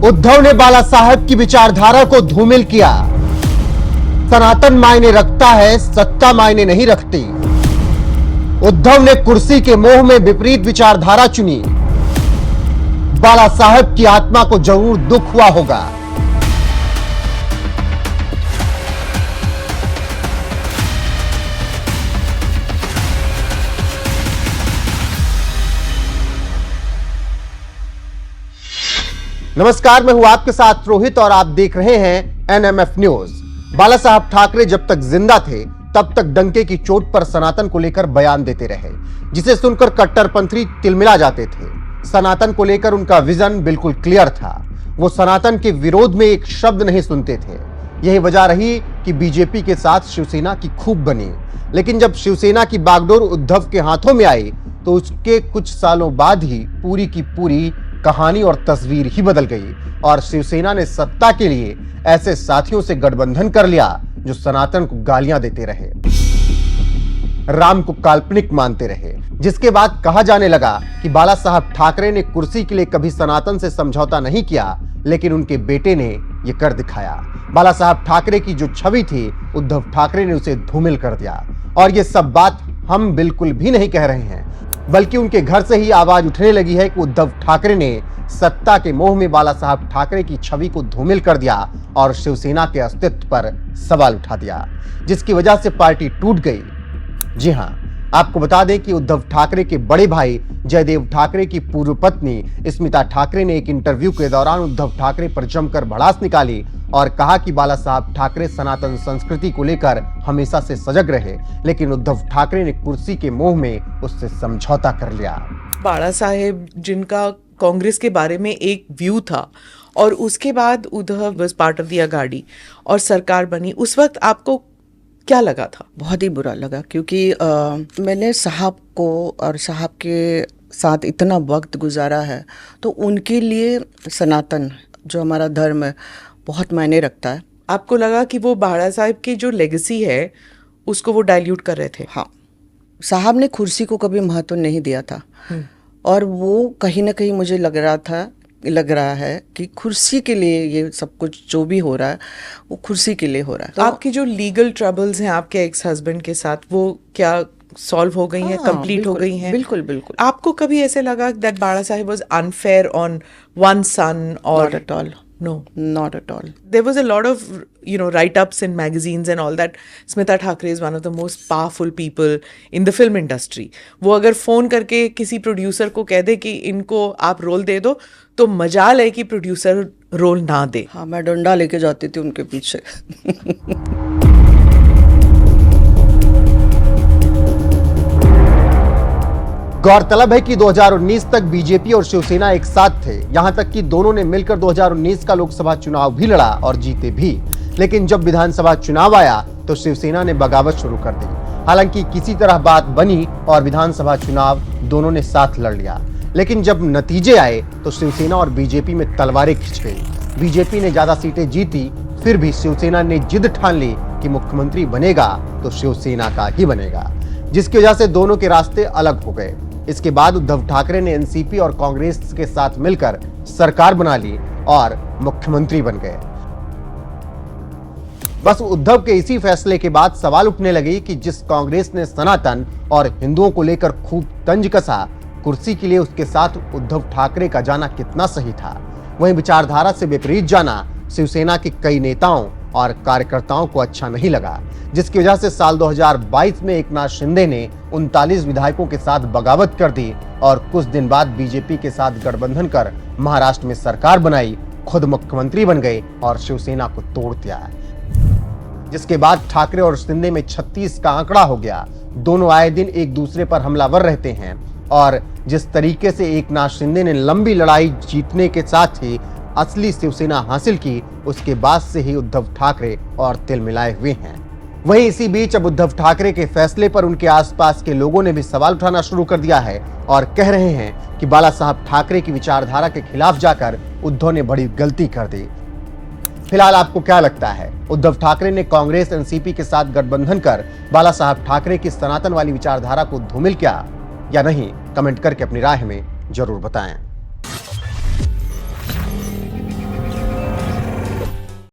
उद्धव ने बाला साहब की विचारधारा को धूमिल किया। सनातन मायने रखता है, सत्ता मायने नहीं रखती। उद्धव ने कुर्सी के मोह में विपरीत विचारधारा चुनी। बाला साहब की आत्मा को जरूर दुख हुआ होगा। नमस्कार, मैं हूं आपके साथ रोहित और आप देख रहे हैं एनएमएफ न्यूज। बाला साहब ठाकरे जब तक जिंदा थे तब तक डंके की चोट पर सनातन को लेकर बयान देते रहे, जिसे सुनकर कट्टरपंथी तिलमिला जाते थे। सनातन को लेकर उनका विजन बिल्कुल क्लियर था। वो सनातन के विरोध में एक शब्द नहीं सुनते थे। यही वजह रही कि बीजेपी के साथ शिवसेना की खूब बनी। लेकिन जब शिवसेना की बागडोर उद्धव के हाथों में आई तो उसके कुछ सालों बाद ही पूरी की पूरी कहानी और तस्वीर ही बदल गई और शिवसेना ने सत्ता के लिए ऐसे साथियों से गठबंधन कर लिया जो सनातन को गालियां देते रहे, राम को काल्पनिक मानते रहे। जिसके बाद कहा जाने लगा कि बाला साहब ठाकरे ने कुर्सी के लिए कभी सनातन से समझौता नहीं किया, लेकिन उनके बेटे ने यह कर दिखाया। बाला साहब ठाकरे की जो छवि थी, उद्धव ठाकरे ने उसे धूमिल कर दिया। और ये सब बात हम बिल्कुल भी नहीं कह रहे हैं, बल्कि उनके घर से ही आवाज उठने लगी है कि उद्धव ठाकरे ने सत्ता के मोह में बाला साहब ठाकरे की छवि को धूमिल कर दिया और शिवसेना के अस्तित्व पर सवाल उठा दिया, जिसकी वजह से पार्टी टूट गई। जी हां, आपको बता दें कि उद्धव ठाकरे के बड़े भाई जयदेव ठाकरे की पूर्व पत्नी स्मिता ठाकरे ने एक इंटरव्यू के दौरान उद्धव ठाकरे पर जमकर भड़ास निकाली और कहा कि बाला साहब ठाकरे सनातन संस्कृति को लेकर हमेशा से सजग रहे, लेकिन उद्धव ठाकरे ने कुर्सी के मोह में उससे समझौता कर लिया। बाला साहेब जिनका कांग्रेस के बारे में एक व्यू था और उसके बाद Uddhav was part of the Aghadi और सरकार बनी, उस वक्त आपको क्या लगा था? बहुत ही बुरा लगा, क्योंकि मैंने साहब को और साहब के साथ इतना वक्त गुजारा है, तो उनके लिए सनातन जो हमारा धर्म है बहुत मायने रखता है। आपको लगा कि वो बाला साहब की जो लेगेसी है उसको वो डाइल्यूट कर रहे थे? हाँ, साहब ने कुर्सी को कभी महत्व नहीं दिया था और वो कहीं ना कहीं मुझे लग रहा है कि कुर्सी के लिए ये सब कुछ जो भी हो रहा है वो कुर्सी के लिए हो रहा है। तो आपकी जो लीगल ट्रबल्स हैं आपके एक्स हस्बैंड के साथ, वो क्या सॉल्व हो गई हैं, कंप्लीट हो गई हैं? बिल्कुल बिल्कुल। आपको कभी ऐसे लगा दैट बाला साहब वाज अनफेयर ऑन वन सन? और not at all. No, not at all. There was a lot of, write-ups in magazines and all that. Smita Thackeray is one of the most powerful people in the film industry. वो अगर phone करके किसी producer को कह दे कि इनको आप role दे दो, तो मजाल है कि प्रोड्यूसर रोल ना दे। हाँ, मैं डंडा लेके जाती थी उनके पीछे। गौरतलब है कि 2019 तक बीजेपी और शिवसेना एक साथ थे। यहां तक कि दोनों ने मिलकर 2019 का लोकसभा चुनाव भी लड़ा और जीते भी। लेकिन जब विधानसभा चुनाव आया तो शिवसेना ने बगावत शुरू कर दी। हालांकि किसी तरह बात बनी और विधानसभा चुनाव दोनों ने साथ लड़ लिया। लेकिन जब नतीजे आए तो शिवसेना और बीजेपी में तलवारें खिंच गई। बीजेपी ने ज्यादा सीटें जीती, फिर भी शिवसेना ने जिद ठान ली कि मुख्यमंत्री बनेगा तो शिवसेना का ही बनेगा, जिसकी वजह से दोनों के रास्ते अलग हो गए। इसके बाद उद्धव ठाकरे ने एनसीपी और कांग्रेस के साथ मिलकर सरकार बना ली और मुख्यमंत्री बन गए। बस उद्धव के इसी फैसले के बाद सवाल उठने लगे कि जिस कांग्रेस ने सनातन और हिंदुओं को लेकर खूब तंज कसा, कुर्सी के लिए उसके साथ उद्धव ठाकरे का जाना कितना सही था। वहीं विचारधारा से विपरीत जाना शिवसेना के कई नेताओं और कार्यकर्ताओं को अच्छा नहीं लगा, जिसकी वजह से साल 2022 में एकनाथ शिंदे ने 39 विधायकों के साथ बगावत कर दी और कुछ दिन बाद बीजेपी के साथ गठबंधन कर महाराष्ट्र में सरकार बनाई, खुद मुख्यमंत्री बन गए और शिवसेना को तोड़ दिया। जिसके बाद ठाकरे और शिंदे में 36 का आंकड़ा हो गया। दोनों आए दिन एक दूसरे पर हमलावर रहते हैं और जिस तरीके से एकनाथ शिंदे ने लंबी लड़ाई जीतने के साथ ही असली शिवसेना हासिल की, उसके बाद से ही उद्धव ठाकरे और तिलमिलाए हुए हैं। वहीं इसी बीच अब उद्धव ठाकरे के फैसले पर उनके आसपास के लोगों ने भी सवाल उठाना शुरू कर दिया है और कह रहे हैं कि बाला साहब ठाकरे की विचारधारा के खिलाफ जाकर उद्धव ने बड़ी गलती कर दी। फिलहाल आपको क्या लगता है, उद्धव ठाकरे ने कांग्रेस एनसीपी के साथ गठबंधन कर बाला साहब ठाकरे की सनातन वाली विचारधारा को धूमिल किया या नहीं? कमेंट करके अपनी राय हमें जरूर बताएं।